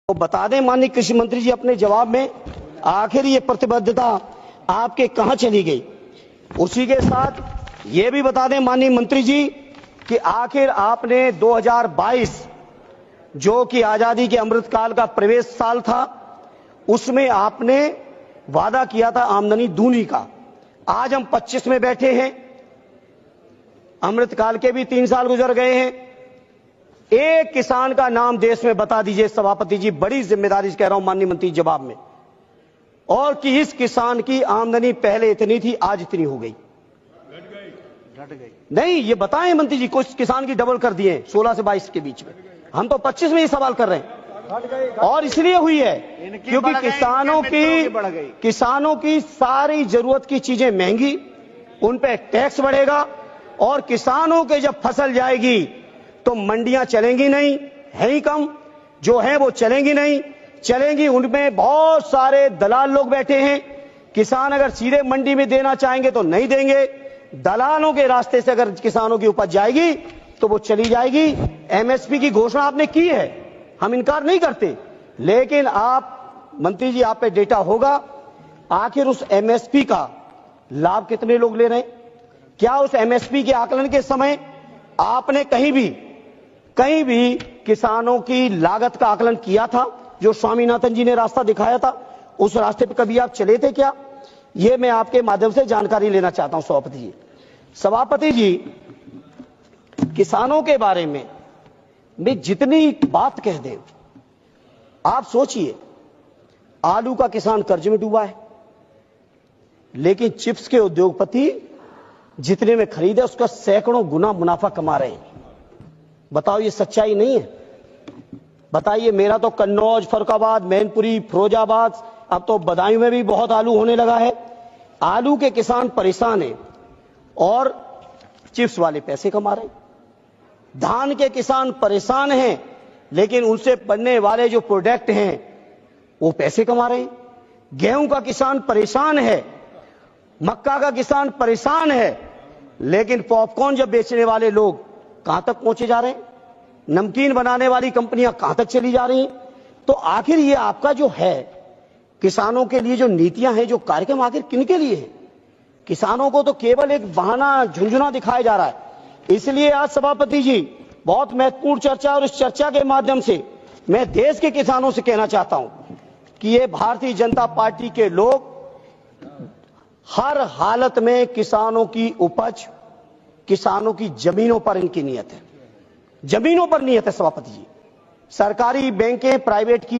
तो बता दें माननीय कृषि मंत्री जी अपने जवाब में, आखिर ये प्रतिबद्धता आपके कहां चली गई। उसी के साथ ये भी बता दें माननीय मंत्री जी कि आखिर आपने 2022 जो कि आजादी के अमृतकाल का प्रवेश साल था, उसमें आपने वादा किया था आमदनी दूनी का। आज हम 25 में बैठे हैं, अमृतकाल के भी 3 साल गुजर गए हैं। एक किसान का नाम देश में बता दीजिए सभापति जी, बड़ी जिम्मेदारी से कह रहा हूं माननीय मंत्री जवाब में, और कि इस किसान की आमदनी पहले इतनी थी आज इतनी हो गई। घट गई नहीं, ये बताएं मंत्री जी, कुछ किसान की डबल कर दिए 16 से 22 के बीच में। हम तो 25 में ही सवाल कर रहे हैं, और इसलिए हुई है क्योंकि किसानों की सारी जरूरत की चीजें महंगी, उन पे टैक्स बढ़ेगा, और किसानों के जब फसल जाएगी तो मंडियां चलेंगी नहीं, है ही कम, जो है वो चलेंगी नहीं, चलेंगी उनमें बहुत सारे दलाल लोग बैठे हैं। किसान अगर सीधे मंडी में देना चाहेंगे तो नहीं देंगे, दलालों के रास्ते से अगर किसानों की उपज जाएगी तो वो चली जाएगी। एमएसपी की घोषणा आपने की है, हम इनकार नहीं करते, लेकिन आप मंत्री जी, आप पे डेटा होगा, आखिर उस एमएसपी का लाभ कितने लोग ले रहे हैं? क्या उस एमएसपी के आकलन के समय आपने कहीं भी किसानों की लागत का आकलन किया था? जो स्वामीनाथन जी ने रास्ता दिखाया था, उस रास्ते पर कभी आप चले थे क्या? ये मैं आपके माध्यम से जानकारी लेना चाहता हूं सभापति जी। सभापति जी, किसानों के बारे में जितनी बात कह दें, आप सोचिए, आलू का किसान कर्ज में डूबा है, लेकिन चिप्स के उद्योगपति जितने में खरीदे उसका सैकड़ों गुना मुनाफा कमा रहे हैं। बताओ ये सच्चाई नहीं है? बताइए, मेरा तो कन्नौज, फर्रुखाबाद, मैनपुरी, फिरोजाबाद, अब तो बदायूं में भी बहुत आलू होने लगा है। आलू के किसान परेशान हैं और चिप्स वाले पैसे कमा रहे हैं। धान के किसान परेशान हैं, लेकिन उनसे बनने वाले जो प्रोडक्ट हैं वो पैसे कमा रहे हैं। गेहूं का किसान परेशान है, मक्का का किसान परेशान है, लेकिन पॉपकॉर्न जब बेचने वाले लोग कहां तक पहुंचे जा रहे हैं? नमकीन बनाने वाली कंपनियां कहां तक चली जा रही हैं? तो आखिर ये आपका जो है किसानों के लिए जो नीतियां हैं, जो कार्यक्रम, आखिर किनके लिए है? किसानों को तो केवल एक बहाना, झुंझुना दिखाया जा रहा है। इसलिए आज सभापति जी, बहुत महत्वपूर्ण चर्चा, और इस चर्चा के माध्यम से मैं देश के किसानों से कहना चाहता हूं कि ये भारतीय जनता पार्टी के लोग हर हालत में किसानों की उपज, किसानों की जमीनों पर इनकी नियत है, जमीनों पर नियत है सभापति जी। सरकारी बैंकें प्राइवेट की